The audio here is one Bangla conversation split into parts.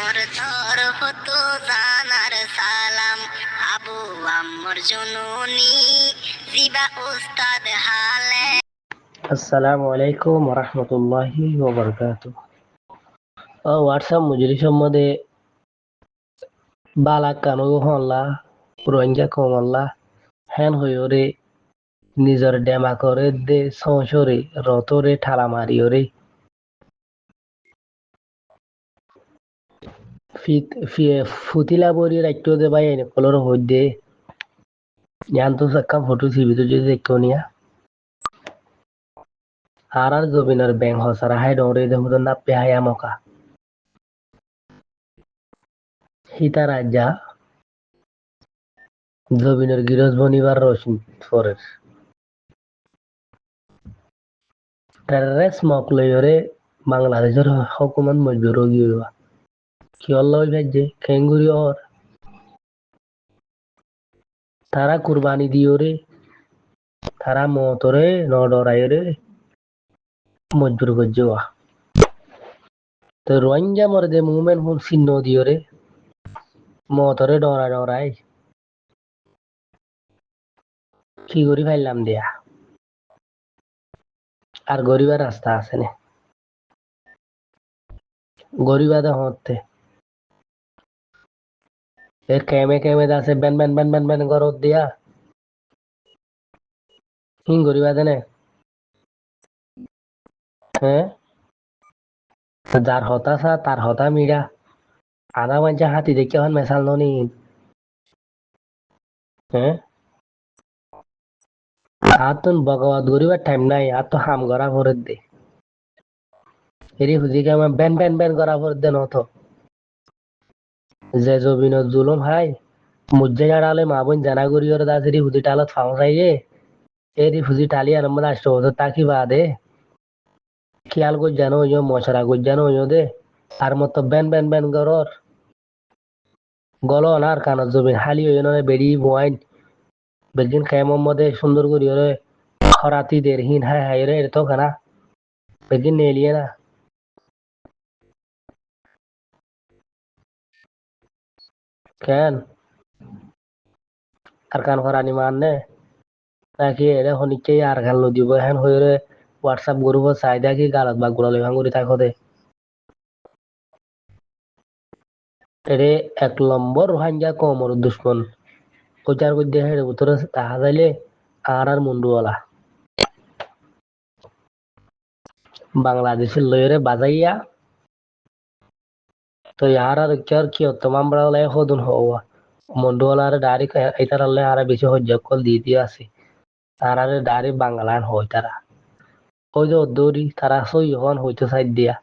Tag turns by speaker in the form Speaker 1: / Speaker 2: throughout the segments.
Speaker 1: মোর তরফ তো জানার সালাম, আবু আম্মর জননী জিবা উস্তাদ হালে।
Speaker 2: আসসালামু আলাইকুম রহমতুল্লাহি ওবরকাতু। হোয়াটসঅ্যাপ মজলিসের মধ্যে বালা কানু হল্লা রোহিঙ্গা কমল্লা হেন হইরে নিজর ডেমা করে দে সংসরে রতরে ঠালা মারিওরে ফুতিলা বরি রাখতো দে ভাই এনে কলর হইদে ইয়ান তো সাক্কাম ফটো সিবি তো যদি দেখনিয়া আর জবিনের ব্যাং হসারা হাই ডরে দে হুদন না পেহায়া মকা হিতা রাজা জবিনের গিরজ বনিবার রোশন ফরের টেররিস্ট মকলইরে বাংলাদেশের হকুমত মজবুর হইবা কি অল্লাহ ভাজ্যে খেঙ্গুরি ওর তারা কুরবানি দিওরে তারা মতরে নডরাইরে মজবুর গজ্জোয়া তো রোহিঙ্গা মরে যে মুভমেন্ট হুন চিহ্ন দিওরে মতরে ডরাই কি করি ফাইলাম দিয়া আর গরিবার রাস্তা আছে না গরিবাদে হতে এর কেমে আছে বেন গরত দিয়া হিং গরিবাদে নে হ্যাঁ যার হতাশা তার হতা মিড়া আধা মাঞ্চা হাতি দেখে হন মেশাল ননি হ্যাঁ আর তো বগাওয়াত গরিবার টাইম নাই আর তো হাম করা করে দে এরি হুজিকে আমার বেন করা করে দে নত যে জবিন জুলুম হাই মুজ্জে গাড়ালে মা বোন জানা করি ওর দাস এরি হুজি টালত ফাও চাইয়ে এরি হুজি টালি আর আমরা আসতে হতো তাকি বাদে খেয়াল কর জানো ইয়ো মশরা কর জানো ইয়ো দে আর মতো বেন করর গলো আর কানত জবিন হালি হইন বেড়ি বোয়াইন বেগিন খেমর মধ্যে সুন্দর করি ওরে খরাতি দের হিন হাই হাই রে তো খানা বেগিন নেলিয়ে না কেন আর কান খরানি মাননে নাকি এরে হনিকে আর গাল দিব হেন হইরে হোয়াটসঅ্যাপ গ্রুপ চাই দেখি গালত বা গুড়ালে ভাঙুরি থাকো দে এরে 1 নম্বর রোহিঙ্গা কমর দুশ্মন কোচার মধ্যে হেরে উত্তরে তাহা যাইলে আর মুন্ডুওয়ালা বাংলাদেশের লইরে বাজাইয়া তো ইয়ার আর কি হতো মামলা হদুন হওয়া মুন্ডুওয়ালার ডাইরেক্ট এটার আর বেশি হজ্জ কল দিয়ে আছে তারা ডাইরেক্ট বাংলান হয় তারা ওই যে দৌড়ি তারা সই হন হইতে সাইড দিয়া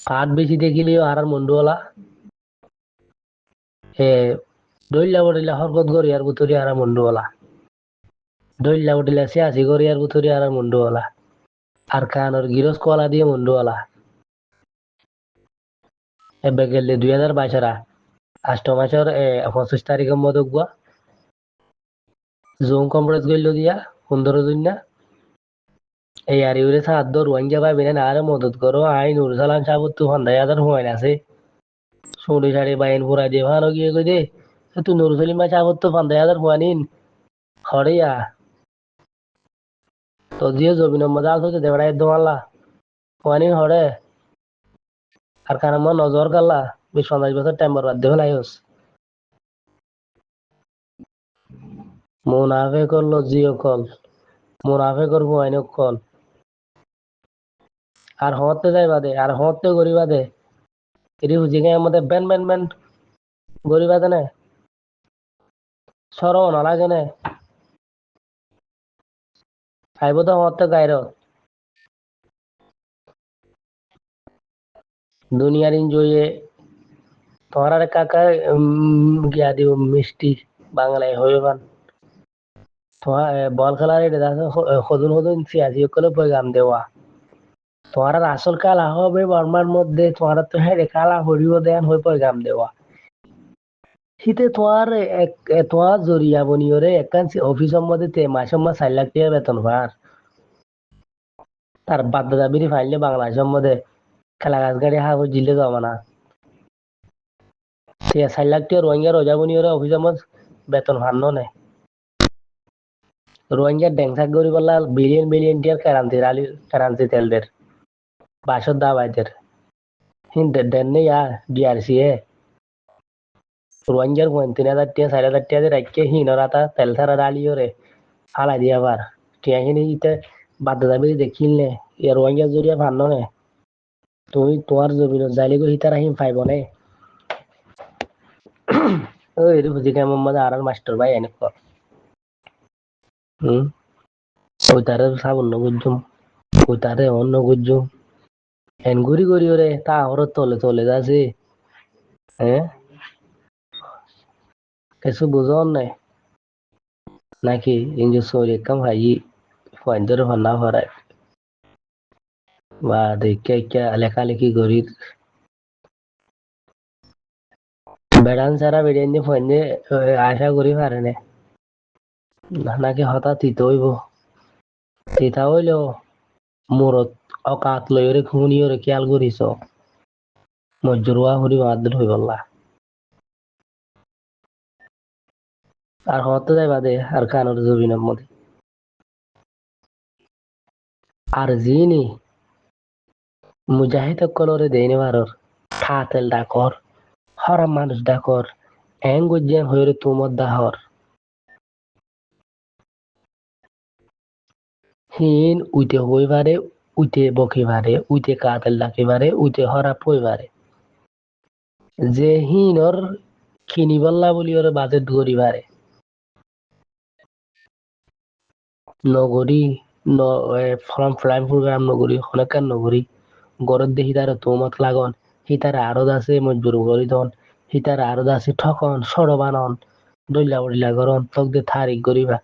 Speaker 2: কাঠ বেশি দেখিলেও আর মুন্ডুওয়ালা এ দইলা হরকত করি আর বুতুরি আর মুন্ডুওয়ালা দইলা সিয়াসি করি আর বুতুরি আর মুন্ডুওয়ালা আর কানোর গিরস কলা দিয়ে মুন্ডুওয়ালা এবার গেলে 2022 8 মাসের 25 তারিখের মতো গুয়া জুম কমপ্লেক্স গইল দিয়া 15 দিন না এই আর ইউরে সাহায্য রোহিঙ্গা ভাই বেনে আরে মদত করো আই নুর সালাম সাবুত তু হন্দাই আদার হুমাইন আছে সুড়ি সাড়ি বাইন পুরা দিয়ে ভালো গিয়ে কই দে তুই নুর সলিম ভাই সাবুত তো হন্দাই আদার হুয়ানিন হড়িয়া তো দিয়ে জবিন মজা আছে দেবড়াই দোয়ালা হুয়ানিন হড়ে আর কারণ নজর গাল্লা 20-25 বছর টেম্বার বাদ দেবে লাইস মুনাফে করলো জিও কল মুনাফে করবো আইন কল আর হতে যাই বাদে আর হতে গরি বাদে এটি হুজিকে আমাদের বেন গরি বাদে নে সরো নালাগে নে আইব তো হতে গাইর দুনিয়ার ইনজয়ে তোমার আর কাকা গিয়া দিব মিষ্টি বাংলায় হইবান তোমার বল খেলার এটা হদুন সিয়াসি করে পয়গাম দেওয়া তোমার আর আসল কালা হবে বর্মার মধ্যে তোমার তো হ্যাঁ কালা হরিও দেন হয়ে পয়গাম দেওয়া শীতে তোমার জরিয়া বনিওরে একখান অফিসের মধ্যে মাসের মাস 4 লাখ টাকা বেতন ভার তার বাধ্যতা বিধি ফাইলে বাংলাদেশের মধ্যে খেলা গাছ গাড়ি হা হো জিলে যাওয়া না ঠিক আছে 4 লাখ রোহিঙ্গা রোজাবনি ওরা অফিস আমার বেতন ভান্ন নেই রোহিঙ্গা ড্যাংসাক গরি বললা বিলিয়ন বিলিয়ন টিয়ার কারান্তি তেলদের বাসর দাবাইদের হিন দেন ইয়া ডিআরসি এ রোহিঙ্গার 3,000 টিয়া 4,000 টিয়া রাখকে হিন ওরা তা তেল ছাড়া ডালিও রে হালাই দিয়ে আবার টিয়া হিনি ইতে বাধ্য দাবি দেখিল নে ইয়া রোহিঙ্গা জরিয়া ভান্ন নে তুমি তোমার জমিনত যাইলে গো হিতারা হিম পাইব নে ওই রে বুঝি কেমন মজা আর মাস্টার ভাই এনে কর হুম ওই তারে সাবন গুজুম ওই তারে অন্য গুজুম এন ঘুরি ঘুরি ওরে তা ওর তলে তলে যাচ্ছে হ্যাঁ কিছু বুঝন নাই নাকি ইঞ্জু সরি কাম হাই ফয়েন্দের ভান্না ভরায় বা দেখে কে লেখালেখি করি বেড়ান ছাড়া বেরিয়ে ফয়েন্দে আশা করি পারে না নাকি হঠাৎ তিতে হইব তিতা হইলেও মূরত অকাত লই ওরে খুনি ওরে খেয়াল করিস মজ্জুরুয়া হরি মাদ্র হই বললা আর হতে যাই বাদে আর কানোর জবিনের মধ্যে আর জিনি মুজাহিদ কলরে দেইনি বারর থাতেল ডাকর হরাম মানুষ ডাকর এং গুজিয়ান হইরে তুমত দাহর হিন উইতে হইবারে উইতে বকিবারে উইতে কাতেল ডাকিবারে উইতে হরা পইবারে যে হিনর খিনি বল্লা বলি ওরে বাজেট গরিবারে নগরী ন ফর্ম ফ্লাইম প্রোগ্রাম নগরী হনেকার নগরী গরত দেখি তারা তোমত লাগন হিতারা আরো আছে মজবুর করি দন হিতারা আরো আছে ঠকন সড় বানন দইলা উড়িলা গরন তক দে থারিক গরিবা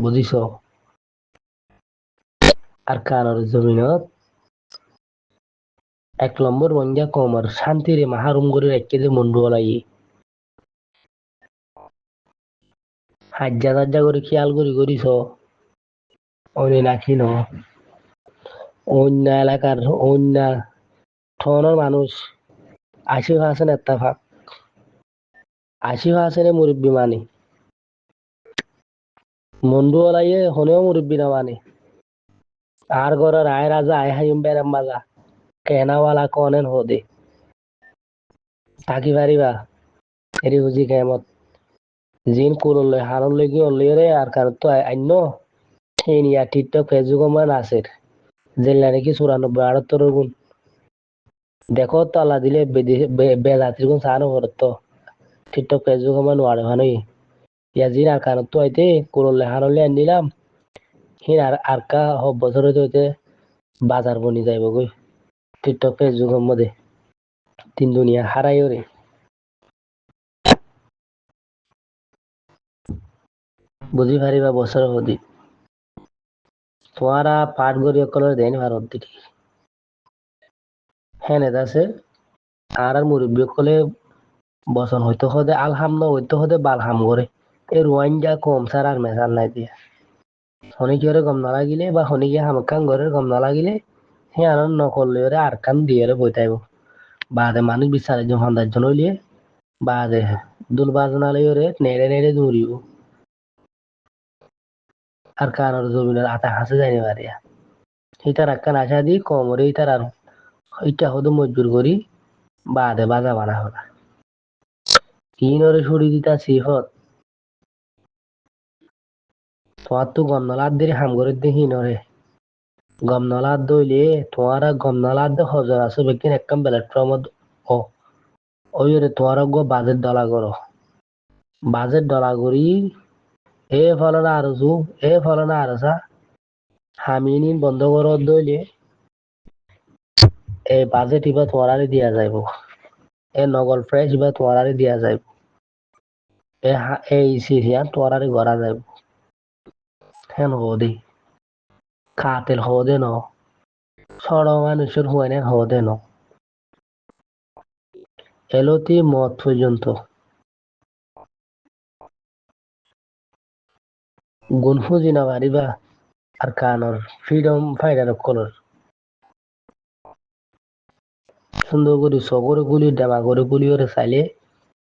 Speaker 2: বুঝিস আর কানর জমিনত 1 নম্বর বঞ্জা কমর শান্তিরে মাহারুম করে রেখে যে মন্ডু বলাই হাজ্জা তাজ্জা করে খেয়াল করি করিস অনে নাকি ন অন্য এলাকার অন্য ঠনের মানুষ 80% এত্তাফাক 80% মুরব্বী মানে মন্ডু বলাইয়ে হনেও মুরব্বী না মানে আর গড়ের আয় রাজা আয় হাইম বেড়াম বাজা কেনাওয়ালা কনেন হদে থাকি পারিবা এরি বুঝি কেমত জিন কুললে হারন লেগে অল্লে আর কার তো আইন ইয়া টিকটক ফেসবুক মান আছে জেলা নাকি 94 গুণ দেখো তালা দিলে বেজাতির গুণ সানো করতো টিকটক ফেসবুক মান ওয়াড়ে ভানোই ইয়া জিন আর কার তো আইতে কুললে হারলে আনিলাম হিন আর কা হব বছর হইতে বাজার বনি যাইব গই টিকটক ফেসবুকের মধ্যে 3 দুনিয়া হারাই ওরে বুঝি পারিবা বছর হদি তোমারা পাট গড়ি অকলের দেন ভারত দিকে হ্যাঁ নেতা আছে আর মুরব্বী অকলে বসন হইতে হদে আলহাম ন হইতে হদে বালহাম করে এই রোয়াইঞ্জা কম সার আর মেসার নাই দিয়া শনি কি ওরে গম না লাগিলে বা শনি কি হামকান ঘরের গম না লাগিলে হ্যাঁ আর নকললে ওরে আর কান দিয়ে ওরে বইতাইব বাদে মানুষ বিচারে যে হন্দার জন্য হইলে বাদে দুল বাজনালে ওরে নেড়ে নেড়ে দৌড়িব আর কানোর জমিনের আতা হাসে যাইনি পারিয়া ইটার একখান আশা দি কমরে ইটার আর ইটা হদু মজবুর করি বাদে বাজা বানা হলা কিন ওরে ছুড়ি দিতা সিফত তোমার তো গমনলার দিয়ে হাম করে দেখি নরে গমনলার দইলে তোমার গমনলার দে হজর আছে বেকিন একদম প্ল্যাটফর্মত ও ওই রে তোমার গো বাজেট ডলা করো বাজেট ডলা করি এ ফলনা আরজু এ ফলনা আরসা হামিনিন বন্ধ করো দইলে এই বাজেট ইবা তোমার দিয়া যাইব এ নগল ফ্রেশ ইবা তোমার দিয়া যাইব এই সিরিয়ান তোমার গড়া যাইব হেন হদি কাতেল হদে ন সড় মানুষের হুয়ানে হদে ন এলতি মত পর্যন্ত গুণ ফুজি না পারিবা আর কানর ফ্রিডম ফাইডার কলর সুন্দর করে সগরে গুলি ডেমা করে গুলি ওরে চাইলে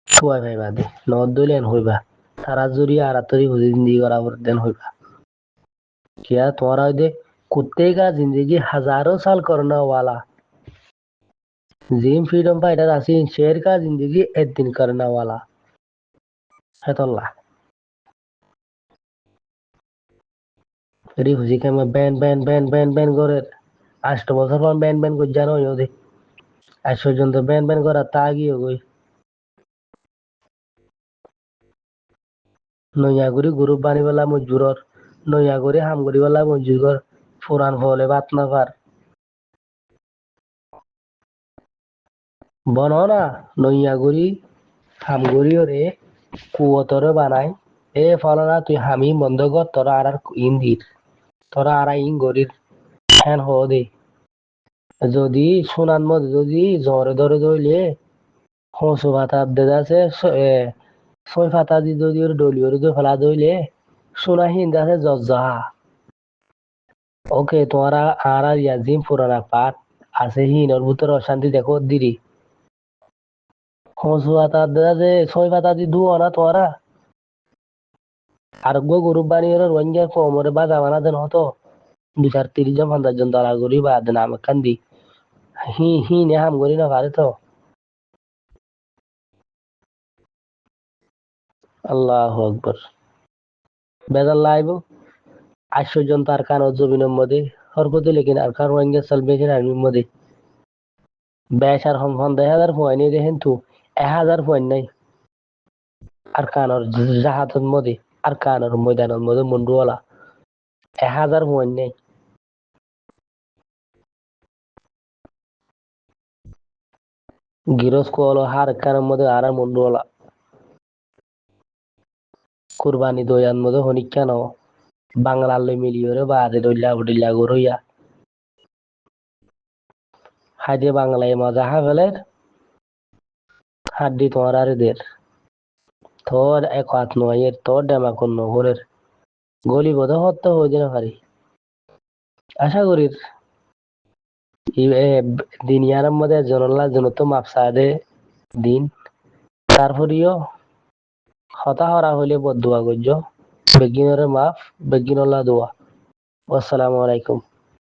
Speaker 2: ছুয়াই ভাইবা দে নদ দইলেন হইবা তারা জুড়ি আর তরি হুজি জিন্দি করা দেন হইবা क्या तुम्हारा दे कुत्ते का जिंदगी हजारों साल करने वाला जिम फ्रीडम फाइटर आसीन शेर का जिंदगी एक दिन करने वाला है तो अल्लाह री खुशी के मैं बैन करे আষ্ট বছর পর ব্যান করে জানো ওদের আজ পর্যন্ত ব্যান করা তা গিয়ে গই নইয়াগুড়ি গ্রুপ বানি বেলা মজুরর নইয়াগুড়ি হামগুড়ি বেলা মজুরর ফুরান ফলে বাত না পার বনো না নইয়াগুড়ি হামগুড়ি ওরে কুয়তরে বানাই এ ফলনা তুই হামি বন্ধ কর তোরা আর ইন্দির তোরা আর ইন গরির হ্যান হ দে যদি সোনার মধ্যে যদি জ্বরে ধরে ধরলে হসু ভাতা দে আছে ছয় ফাতা দি যদি ওর ডলিওর দিয়ে ফেলা দইলে সোনা হিন্দে আছে জজ্জহা ওকে তোমারা আর ইয়াজিম পুরানা পাঠ আছে হিনর ভিতরে অশান্তি দেখো দিরি হসু ভাতা দে আছে ছয় ফাতা দি দুও না তোমারা আর গরু বানিয়ে রোহিঙ্গা কোমরে বাজা বানা দেন হতো ২-৩০ জন ৫০ জন তারা করি বা দেন আমি কান্দি হি নে হাম করি না পারে তো আল্লাহু আকবার বেজাল লাইব আশ্চর্য তার কান জমিনের মধ্যে হরকতে লেকিন আর কার রোহিঙ্গা সালভেশন আর্মির মধ্যে বেশ আর হম ১০০০ পয়েন্ট দেখেন তো ১০০০ পয়েন্ট নাই আর কানর জাহাজের মধ্যে আর কানর ময়দানের মধ্যে মন্ডুওয়ালা ১০০০ পয়েন্ট নেই গিরস কোয়ালো হার কানের মধ্যে আর মন্ডুওয়ালা কুরবানি দয়ান মধ্যে হনিকা ন বাংলার মিলিয়রে বাদে ডইলা গরইয়া হাইদে বাংলায় মজা হা ফেলের হাড্ডি তোমার আর দের তোর এক হাত নয়ের তোর ডেমা কোন নহরের গলি বোধ হত্যা হয়ে যেতে পারি আশা করি দিনিয়ার মধ্যে জনলা জনতো মাপসা দে দিন তারপরিও হতাহরা হইলে বদুয়া গজ্য বেগিনরে মাফ বেগিনল্লা দোয়া আসসালামু আলাইকুম